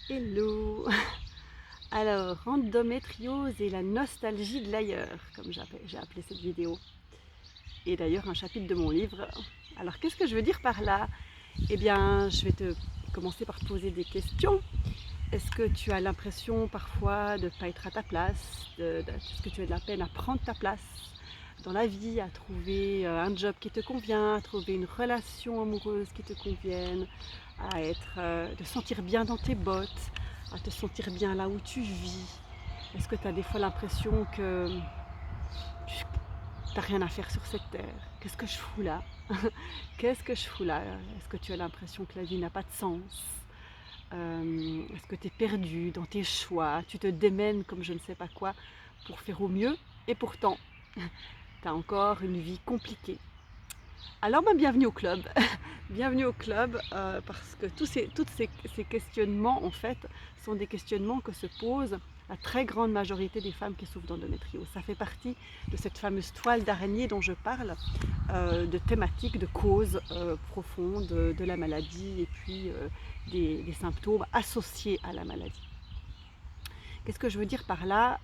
Hello! Alors, endométriose et la nostalgie de l'ailleurs, comme j'ai appelé cette vidéo. Et d'ailleurs, un chapitre de mon livre. Alors, qu'est-ce que je veux dire par là? Eh bien, je vais te commencer par te poser des questions. Est-ce que tu as l'impression parfois de ne pas être à ta place? Est-ce que tu as de la peine à prendre ta place dans la vie, à trouver un job qui te convient, à trouver une relation amoureuse qui te convienne, te sentir bien dans tes bottes, à te sentir bien là où tu vis? Est-ce que tu as des fois l'impression que tu n'as rien à faire sur cette terre? Qu'est-ce que je fous là? Qu'est-ce que je fous là? Est-ce que tu as l'impression que la vie n'a pas de sens? Est-ce que tu es perdu dans tes choix? Tu te démènes comme je ne sais pas quoi pour faire au mieux et pourtant, tu as encore une vie compliquée. Alors bienvenue au club, bienvenue au club parce que tous ces questionnements en fait sont des questionnements que se posent la très grande majorité des femmes qui souffrent d'endométriose. Ça fait partie de cette fameuse toile d'araignée dont je parle, de thématiques, de causes profondes de la maladie et puis des symptômes associés à la maladie. Qu'est-ce que je veux dire par là?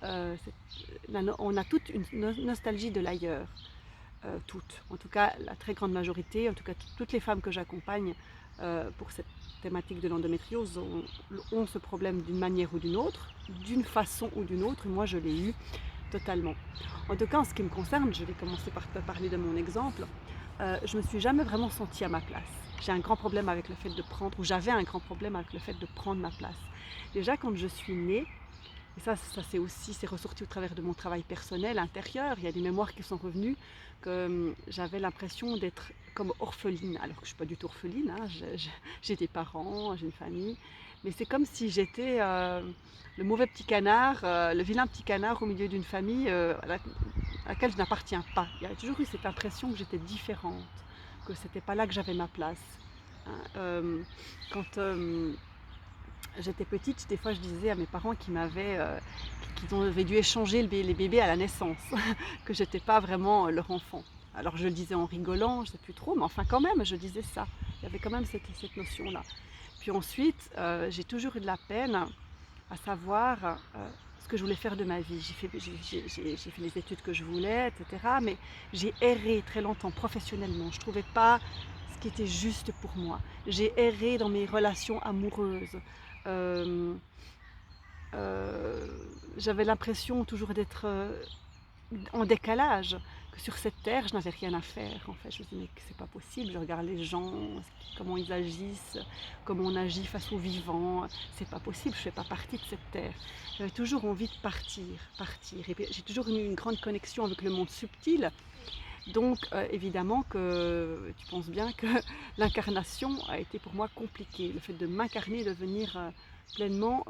On a toute une nostalgie de l'ailleurs. Toutes, en tout cas la très grande majorité, en tout cas toutes les femmes que j'accompagne pour cette thématique de l'endométriose ont ce problème d'une manière ou d'une autre, d'une façon ou d'une autre, et moi je l'ai eu totalement. En tout cas en ce qui me concerne, je vais commencer par te parler de mon exemple, je ne me suis jamais vraiment sentie à ma place. J'ai un grand problème avec le fait de prendre, ou j'avais un grand problème avec le fait de prendre ma place. Déjà quand je suis née, et ça c'est ressorti au travers de mon travail personnel, intérieur. Il y a des mémoires qui sont revenues que j'avais l'impression d'être comme orpheline, alors que je ne suis pas du tout orpheline, hein. J'ai des parents, j'ai une famille, mais c'est comme si j'étais le mauvais petit canard, le vilain petit canard au milieu d'une famille à laquelle je n'appartiens pas. Il y a toujours eu cette impression que j'étais différente, que c'était pas là que j'avais ma place. Hein. Quand j'étais petite, des fois je disais à mes parents qu'ils avaient dû échanger les bébés à la naissance, que j'étais pas vraiment leur enfant. Alors je le disais en rigolant, je sais plus trop, mais enfin quand même je disais ça. Il y avait quand même cette notion-là. Puis ensuite, j'ai toujours eu de la peine à savoir ce que je voulais faire de ma vie. J'ai fait les études que je voulais, etc. Mais j'ai erré très longtemps professionnellement. Je ne trouvais pas ce qui était juste pour moi. J'ai erré dans mes relations amoureuses. Euh, euh, J'avais l'impression toujours d'être en décalage, que sur cette terre je n'avais rien à faire. En fait, je me dis mais c'est pas possible. Je regarde les gens, comment ils agissent, comment on agit face aux vivants. C'est pas possible. Je fais pas partie de cette terre. J'avais toujours envie de partir. Et j'ai toujours eu une grande connexion avec le monde subtil. Donc évidemment que tu penses bien que l'incarnation a été pour moi compliquée. Le fait de m'incarner, de venir pleinement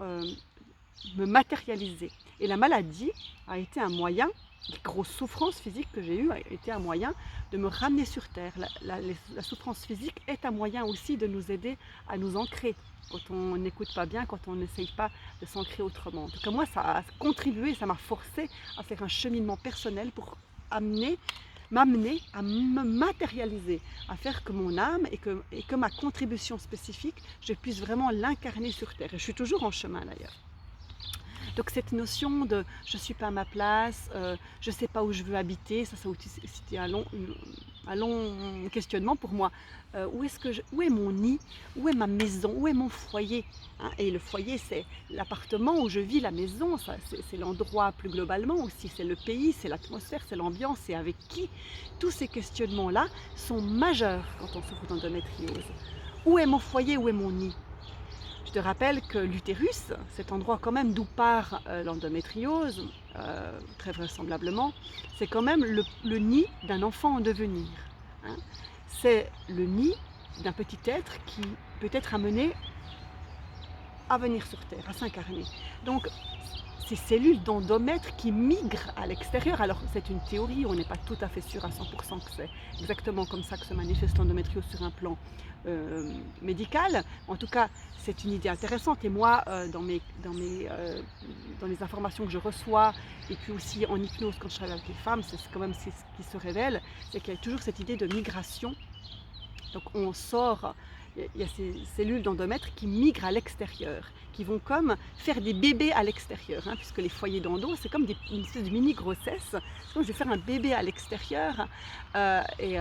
me matérialiser. Et la maladie a été un moyen, les grosses souffrances physiques que j'ai eues a été un moyen de me ramener sur terre. La souffrance physique est un moyen aussi de nous aider à nous ancrer quand on n'écoute pas bien, quand on n'essaye pas de s'ancrer autrement. En tout cas moi ça a contribué, ça m'a forcé à faire un cheminement personnel pour m'amener à me matérialiser, à faire que mon âme et que ma contribution spécifique, je puisse vraiment l'incarner sur terre. Et je suis toujours en chemin d'ailleurs. Donc cette notion de je ne suis pas à ma place, je ne sais pas où je veux habiter, ça c'était un long questionnement pour moi. Où est mon nid? Où est ma maison? Où est mon foyer? Hein. Et le foyer, c'est l'appartement où je vis, la maison, c'est l'endroit plus globalement aussi, c'est le pays, c'est l'atmosphère, c'est l'ambiance, c'est avec qui. Tous ces questionnements-là sont majeurs quand on souffre d'endométriose. Où est mon foyer? Où est mon nid? Je te rappelle que l'utérus, cet endroit quand même d'où part l'endométriose, très vraisemblablement, c'est quand même le nid d'un enfant en devenir. Hein. C'est le nid d'un petit être qui peut être amené à venir sur Terre, à s'incarner. Donc, ces cellules d'endomètre qui migrent à l'extérieur, alors c'est une théorie, on n'est pas tout à fait sûr à 100% que c'est exactement comme ça que se manifeste l'endométriose sur un plan médical. En tout cas, c'est une idée intéressante et moi, dans les informations que je reçois et puis aussi en hypnose quand je travaille avec les femmes, c'est quand même ce qui se révèle, c'est qu'il y a toujours cette idée de migration. Donc on sort il y a ces cellules d'endomètre qui migrent à l'extérieur, qui vont comme faire des bébés à l'extérieur, hein, puisque les foyers d'endo, c'est comme une espèce de mini-grossesse. C'est comme je vais faire un bébé à l'extérieur, et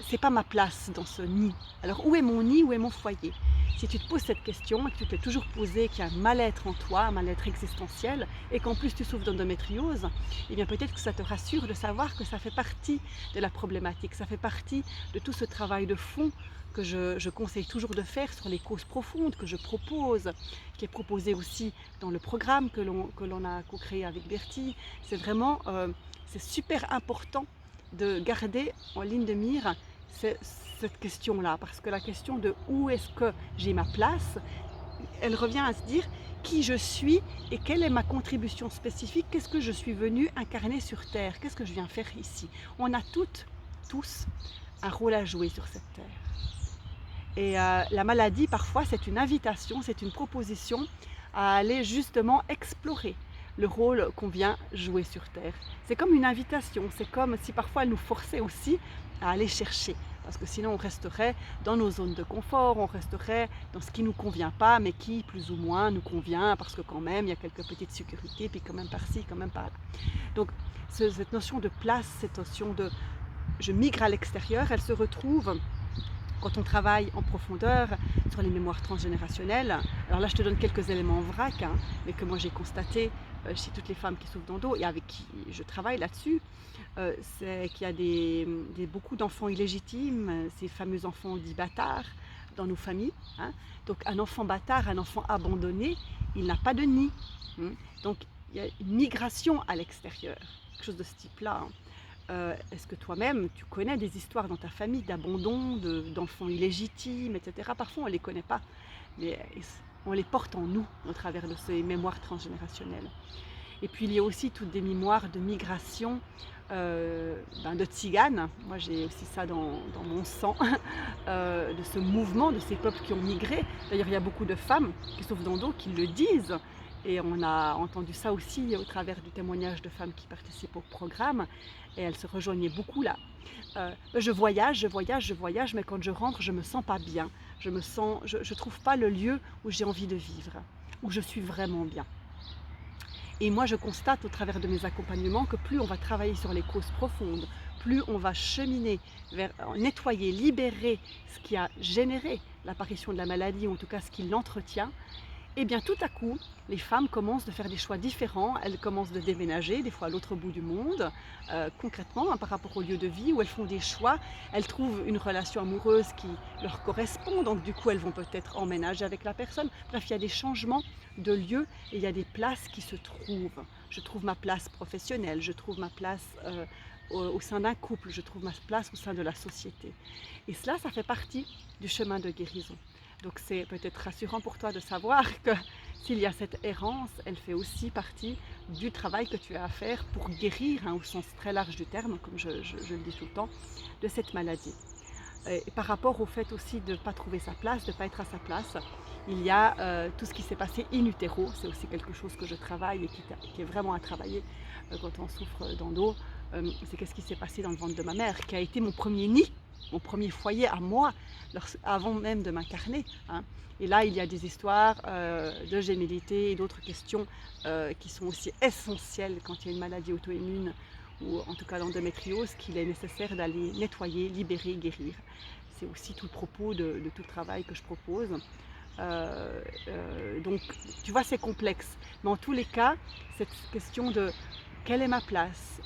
c'est pas ma place dans ce nid. Alors où est mon nid, où est mon foyer? Si tu te poses cette question et que tu t'es toujours posé qu'il y a un mal-être en toi, un mal-être existentiel, et qu'en plus tu souffres d'endométriose, eh bien peut-être que ça te rassure de savoir que ça fait partie de la problématique, ça fait partie de tout ce travail de fond que je conseille toujours de faire sur les causes profondes que je propose, qui est proposé aussi dans le programme que l'on a co-créé avec Bertie. C'est vraiment, c'est super important de garder en ligne de mire cette question-là, parce que la question de où est-ce que j'ai ma place, elle revient à se dire qui je suis et quelle est ma contribution spécifique, qu'est-ce que je suis venue incarner sur Terre, qu'est-ce que je viens faire ici. On a toutes, tous, un rôle à jouer sur cette Terre. Et la maladie, parfois, c'est une invitation, c'est une proposition à aller justement explorer le rôle qu'on vient jouer sur Terre. C'est comme une invitation, c'est comme si parfois elle nous forçait aussi à aller chercher. Parce que sinon on resterait dans nos zones de confort, on resterait dans ce qui ne nous convient pas, mais qui plus ou moins nous convient, parce que quand même il y a quelques petites sécurités, puis quand même par-ci, quand même par-là. Donc cette notion de place, cette notion de je migre à l'extérieur, elle se retrouve quand on travaille en profondeur sur les mémoires transgénérationnelles. Alors là je te donne quelques éléments en vrac, hein, mais que moi j'ai constaté chez toutes les femmes qui souffrent d'endo et avec qui je travaille là-dessus, c'est qu'il y a beaucoup d'enfants illégitimes, ces fameux enfants dits bâtards dans nos familles, hein. Donc un enfant bâtard, un enfant abandonné, il n'a pas de nid, hein. Donc il y a une migration à l'extérieur, quelque chose de ce type-là, hein. Est-ce que toi-même, tu connais des histoires dans ta famille d'abandon, d'enfants illégitimes, etc. Parfois, on ne les connaît pas, mais on les porte en nous, au travers de ces mémoires transgénérationnelles. Et puis, il y a aussi toutes des mémoires de migration de tziganes. Moi, j'ai aussi ça dans mon sang, de ce mouvement, de ces peuples qui ont migré. D'ailleurs, il y a beaucoup de femmes qui souffrent d'endo qui le disent. Et on a entendu ça aussi au travers du témoignage de femmes qui participent au programme. Et elles se rejoignaient beaucoup là. Je voyage, mais quand je rentre, je ne me sens pas bien. Je ne trouve pas le lieu où j'ai envie de vivre, où je suis vraiment bien. Et moi, je constate au travers de mes accompagnements que plus on va travailler sur les causes profondes, plus on va cheminer vers nettoyer, libérer ce qui a généré l'apparition de la maladie, ou en tout cas ce qui l'entretient, et bien tout à coup, les femmes commencent de faire des choix différents, elles commencent de déménager, des fois à l'autre bout du monde, concrètement, hein, par rapport au lieu de vie, où elles font des choix, elles trouvent une relation amoureuse qui leur correspond, donc du coup elles vont peut-être emménager avec la personne. Bref, il y a des changements de lieu et il y a des places qui se trouvent. Je trouve ma place professionnelle, je trouve ma place au sein d'un couple, je trouve ma place au sein de la société. Et cela, ça fait partie du chemin de guérison. Donc c'est peut-être rassurant pour toi de savoir que s'il y a cette errance, elle fait aussi partie du travail que tu as à faire pour guérir, hein, au sens très large du terme, comme je le dis tout le temps, de cette maladie. Et par rapport au fait aussi de ne pas trouver sa place, de ne pas être à sa place, il y a tout ce qui s'est passé in utero, c'est aussi quelque chose que je travaille et qui est vraiment à travailler quand on souffre d'endo. C'est qu'est-ce qui s'est passé dans le ventre de ma mère, qui a été mon premier nid, mon premier foyer à moi, avant même de m'incarner, hein. Et là, il y a des histoires de gémellité et d'autres questions qui sont aussi essentielles quand il y a une maladie auto-immune, ou en tout cas l'endométriose, qu'il est nécessaire d'aller nettoyer, libérer, guérir. C'est aussi tout le propos de tout le travail que je propose. Donc, tu vois, c'est complexe. Mais en tous les cas, cette question de quelle est ma place,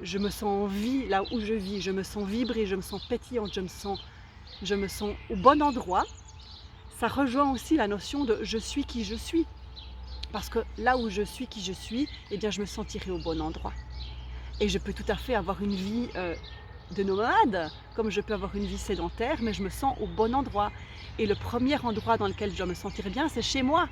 je me sens en vie là où je vis, je me sens vibrer, je me sens pétillante, je me sens au bon endroit. Ça rejoint aussi la notion de je suis qui je suis. Parce que là où je suis qui je suis, eh bien je me sentirai au bon endroit. Et je peux tout à fait avoir une vie de nomade, comme je peux avoir une vie sédentaire, mais je me sens au bon endroit. Et le premier endroit dans lequel je dois me sentir bien, c'est chez moi,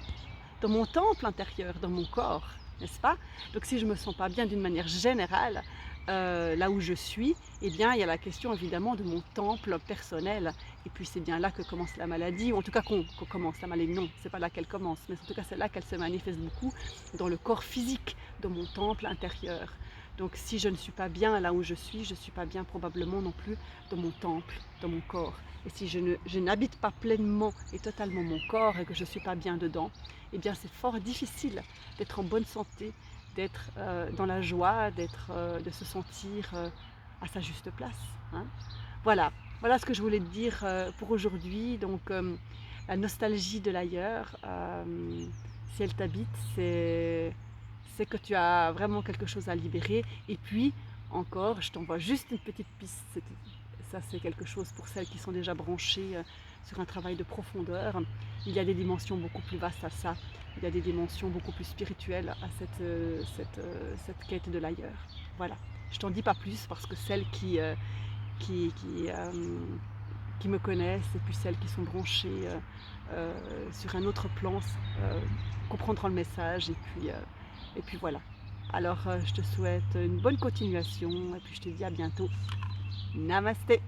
dans mon temple intérieur, dans mon corps, n'est-ce pas? Donc si je ne me sens pas bien d'une manière générale, là où je suis, eh bien il y a la question évidemment de mon temple personnel. Et puis c'est bien là que commence la maladie, ou en tout cas qu'on commence la maladie. Non, c'est pas là qu'elle commence, mais en tout cas c'est là qu'elle se manifeste beaucoup, dans le corps physique de mon temple intérieur. Donc si je ne suis pas bien là où je suis pas bien probablement non plus dans mon temple, dans mon corps. Et si je n'habite pas pleinement et totalement mon corps et que je ne suis pas bien dedans, eh bien c'est fort difficile d'être en bonne santé, d'être dans la joie, de se sentir à sa juste place. Hein. Voilà, voilà ce que je voulais te dire pour aujourd'hui. Donc la nostalgie de l'ailleurs, si elle t'habite, c'est que tu as vraiment quelque chose à libérer. Et puis, encore, je t'envoie juste une petite piste. Ça, c'est quelque chose pour celles qui sont déjà branchées sur un travail de profondeur. Il y a des dimensions beaucoup plus vastes à ça. Il y a des dimensions beaucoup plus spirituelles à cette quête de l'ailleurs. Voilà. Je t'en dis pas plus parce que celles qui, qui me connaissent et puis celles qui sont branchées sur un autre plan comprendront le message et puis voilà. Alors je te souhaite une bonne continuation et puis je te dis à bientôt. Namasté.